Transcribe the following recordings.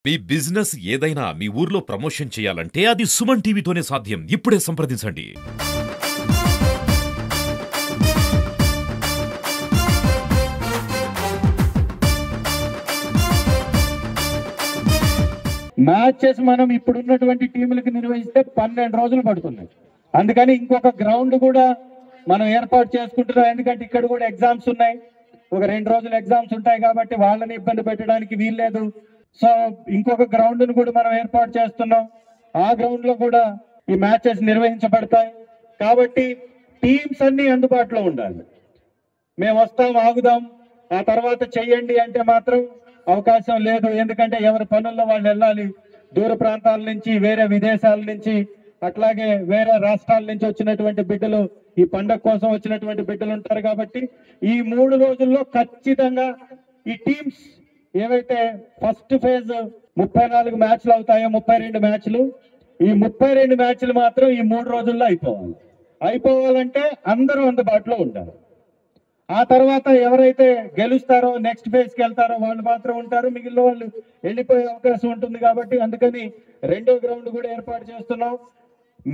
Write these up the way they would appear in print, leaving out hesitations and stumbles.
మీ business ఏదైనా మీ ఊర్లో promotion చేయాలంటే అది సుమన్ టీవీతోనే సాధ్యం. ఇప్పుడే సంప్రదించండి. మ్యాచెస్ మనం ఇప్పుడున్నటువంటి టీములకు నిర్వహిస్తే 12 రోజులు పడుతుంది. అందుకని ఇంకొక గ్రౌండ్ కూడా మనం ఏర్పాటు చేసుకుంటున్నాం. ఎందుకంటే ఇక్కడ కూడా ఎగ్జామ్స్ ఉన్నాయి. ఒక 2 రోజులు ఎగ్జామ్స్ ఉంటాయి కాబట్టి వాళ్ళని ఇబ్బంది పెట్టడానికి వీల్లేదు. సో ఇంకొక గ్రౌండ్ను కూడా మనం ఏర్పాటు చేస్తున్నాం. ఆ గ్రౌండ్ లో కూడా ఈ మ్యాచెస్ నిర్వహించబడతాయి. కాబట్టి టీమ్స్ అన్ని అందుబాటులో ఉండాలి. మేము వస్తాం, ఆగుదాం, ఆ తర్వాత చెయ్యండి అంటే మాత్రం అవకాశం లేదు. ఎందుకంటే ఎవరి పనుల్లో వాళ్ళు వెళ్ళాలి. దూర ప్రాంతాల నుంచి, వేరే విదేశాల నుంచి, అట్లాగే వేరే రాష్ట్రాల నుంచి వచ్చినటువంటి బిడ్డలు, ఈ పండగ కోసం వచ్చినటువంటి బిడ్డలు ఉంటారు. కాబట్టి ఈ 3 రోజుల్లో ఖచ్చితంగా ఈ టీమ్స్ ఏవైతే ఫస్ట్ ఫేజ్ 34 మ్యాచ్లు అవుతాయో, 32 మ్యాచ్లు, ఈ 32 మ్యాచ్లు మాత్రం ఈ 3 రోజుల్లో అయిపోవాలంటే అందరూ అందుబాటులో ఉండాలి. ఆ తర్వాత ఎవరైతే గెలుస్తారో, నెక్స్ట్ ఫేజ్కి వెళ్తారో వాళ్ళు మాత్రం ఉంటారు. మిగిలిన వాళ్ళు వెళ్ళిపోయే అవకాశం ఉంటుంది. కాబట్టి అందుకని 2వ గ్రౌండ్ కూడా ఏర్పాటు చేస్తున్నాం.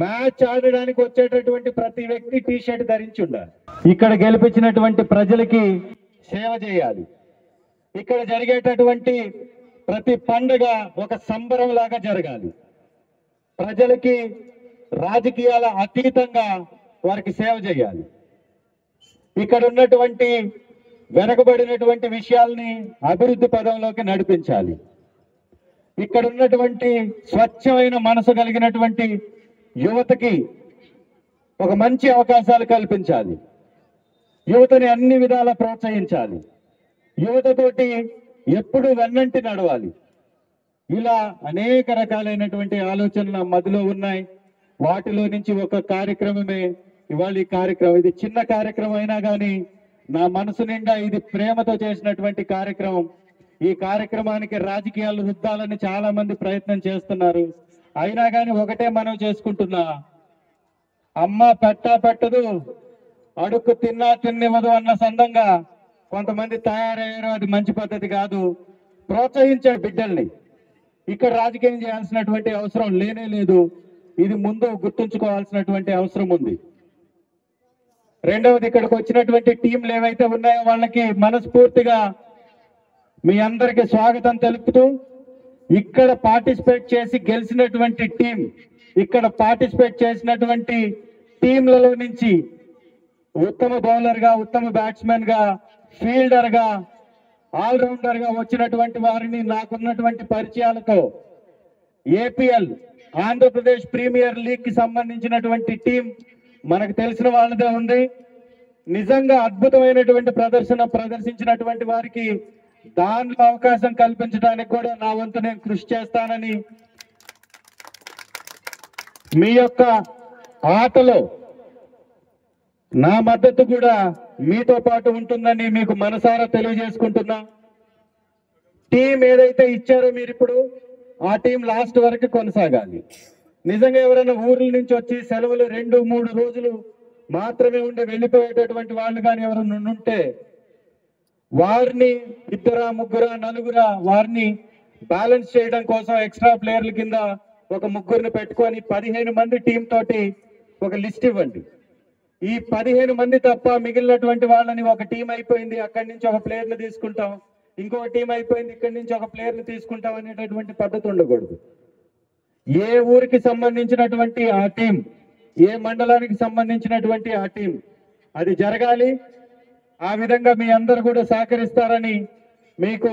మ్యాచ్ ఆడడానికి వచ్చేటటువంటి ప్రతి వ్యక్తి టీ షర్ట్ ధరించి ఉండాలి. ఇక్కడ గెలిపించినటువంటి ప్రజలకి సేవ చేయాలి. ఇక్కడ జరిగేటటువంటి ప్రతి పండుగ ఒక సంబరం లాగా జరగాలి. ప్రజలకి రాజకీయాల అతీతంగా వారికి సేవ చేయాలి. ఇక్కడ ఉన్నటువంటి వెనకబడినటువంటి విషయాల్ని అభివృద్ధి పదంలోకి నడిపించాలి. ఇక్కడ ఉన్నటువంటి స్వచ్ఛమైన మనసు కలిగినటువంటి యువతకి ఒక మంచి అవకాశాలు కల్పించాలి. యువతని అన్ని విధాలా ప్రోత్సహించాలి. యువతతోటి ఎప్పుడు వెన్నంటి నడవాలి. ఇలా అనేక రకాలైనటువంటి ఆలోచనలు మదిలో ఉన్నాయి. వాటిలో నుంచి ఒక కార్యక్రమమే ఇవాళ ఈ కార్యక్రమం. ఇది చిన్న కార్యక్రమం అయినా కానీ నా మనసు నిండా ఇది ప్రేమతో చేసినటువంటి కార్యక్రమం. ఈ కార్యక్రమానికి రాజకీయాలు రుద్దాలని చాలా మంది ప్రయత్నం చేస్తున్నారు. అయినా కానీ ఒకటే మనం చేసుకుంటున్నా, అమ్మ పెట్టదు, అడుక్కు తిన్నా తిన్నివ్వదు అన్న సందంగా కొంతమంది తయారయ్యారు. అది మంచి పద్ధతి కాదు. ప్రోత్సహించే బిడ్డల్ని ఇక్కడ రాజకీయం చేయాల్సినటువంటి అవసరం లేనే లేదు. ఇది ముందు గుర్తుంచుకోవాల్సినటువంటి అవసరం ఉంది. రెండవది, ఇక్కడికి వచ్చినటువంటి టీంలు ఏవైతే ఉన్నాయో వాళ్ళకి మనస్ఫూర్తిగా మీ అందరికి స్వాగతం తెలుపుతూ, ఇక్కడ పార్టిసిపేట్ చేసి గెలిచినటువంటి టీం, ఇక్కడ పార్టిసిపేట్ చేసినటువంటి టీంలలో నుంచి ఉత్తమ బౌలర్ గా, ఉత్తమ బ్యాట్స్మెన్ గా, ఫీల్డర్ గా, ఆల్రౌండర్ గా వచ్చినటువంటి వారిని నాకున్నటువంటి పరిచయాలతో ఏపీఎల్ ఆంధ్రప్రదేశ్ ప్రీమియర్ లీగ్ కి సంబంధించినటువంటి టీం మనకు తెలిసిన వాళ్ళదే ఉంది. నిజంగా అద్భుతమైనటువంటి ప్రదర్శించినటువంటి వారికి దానిలో అవకాశం కల్పించడానికి కూడా నా వంతు నేను కృషి చేస్తానని, మీ యొక్క ఆటలో నా మద్దతు కూడా మీతో పాటు ఉంటుందని మీకు మనసారా తెలియజేసుకుంటున్నా. టీం ఏదైతే ఇచ్చారో మీరు ఇప్పుడు ఆ టీం లాస్ట్ వరకు కొనసాగాలి. నిజంగా ఎవరైనా ఊర్ల నుంచి వచ్చి సెలవులు 2-3 రోజులు మాత్రమే ఉండి వెళ్ళిపోయేటటువంటి వాళ్ళు కానీ ఎవరైనా ఉంటే వారిని 2, 3, 4 వారిని బ్యాలెన్స్ చేయడం కోసం ఎక్స్ట్రా ప్లేయర్ల కింద ఒక 3 పెట్టుకొని 15 మంది టీం తోటి ఒక లిస్ట్ ఇవ్వండి. ఈ 15 మంది తప్ప మిగిలినటువంటి వాళ్ళని ఒక టీం అయిపోయింది, అక్కడి నుంచి ఒక ప్లేయర్ని తీసుకుంటాం, ఇంకొక టీం అయిపోయింది, ఇక్కడి నుంచి ఒక ప్లేయర్ని తీసుకుంటాం అనేటటువంటి పద్ధతి ఉండకూడదు. ఏ ఊరికి సంబంధించినటువంటి ఆ టీం, ఏ మండలానికి సంబంధించినటువంటి ఆ టీం, అది జరగాలి. ఆ విధంగా మీ అందరు కూడా సహకరిస్తారని మీకు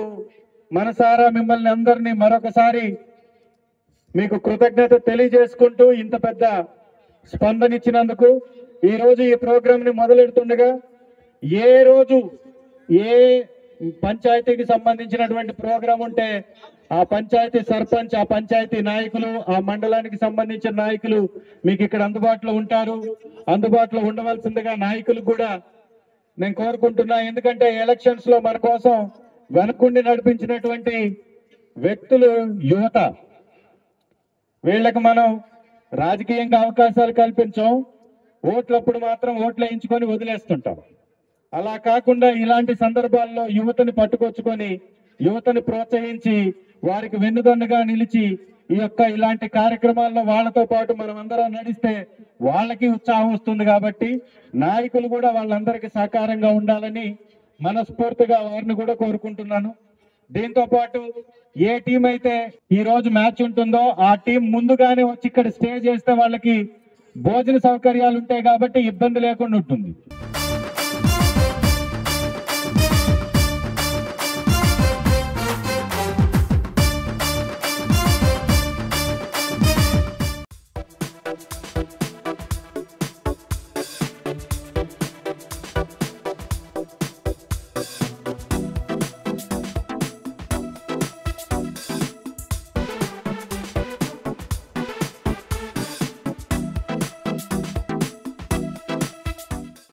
మనసారా మిమ్మల్ని అందరినీ మరొకసారి మీకు కృతజ్ఞత తెలియజేసుకుంటూ, ఇంత పెద్ద స్పందన ఇచ్చినందుకు, ఈ రోజు ఈ ప్రోగ్రామ్ ని మొదలెడుతుండగా ఏ రోజు ఏ పంచాయతీకి సంబంధించినటువంటి ప్రోగ్రాం ఉంటే ఆ పంచాయతీ సర్పంచ్, ఆ పంచాయతీ నాయకులు, ఆ మండలానికి సంబంధించిన నాయకులు మీకు ఇక్కడ అందుబాటులో ఉంటారు. అందుబాటులో ఉండవలసిందిగా నాయకులు కూడా నేను కోరుకుంటున్నా. ఎందుకంటే ఎలక్షన్స్ లో మన కోసం వెనకుండి నడిపించినటువంటి వ్యక్తులు యువత. వీళ్ళకి మనం రాజకీయంగా అవకాశాలు కల్పించాం, ఓట్లప్పుడు మాత్రం ఓట్లు వేయించుకొని వదిలేస్తుంటాం. అలా కాకుండా ఇలాంటి సందర్భాల్లో యువతని పట్టుకొచ్చుకొని, యువతని ప్రోత్సహించి వారికి వెన్నుదన్నుగా నిలిచి ఈ యొక్క ఇలాంటి కార్యక్రమాల్లో వాళ్ళతో పాటు మనం అందరం నడిస్తే వాళ్ళకి ఉత్సాహం వస్తుంది. కాబట్టి నాయకులు కూడా వాళ్ళందరికీ సహకారంగా ఉండాలని మనస్ఫూర్తిగా వారిని కూడా కోరుకుంటున్నాను. దీంతో పాటు ఏ టీం అయితే ఈ రోజు మ్యాచ్ ఉంటుందో ఆ టీం ముందుగానే వచ్చి ఇక్కడ స్టే చేస్తే వాళ్ళకి భోజన సౌకర్యాలు ఉంటాయి కాబట్టి ఇబ్బంది లేకుండా ఉంటుంది.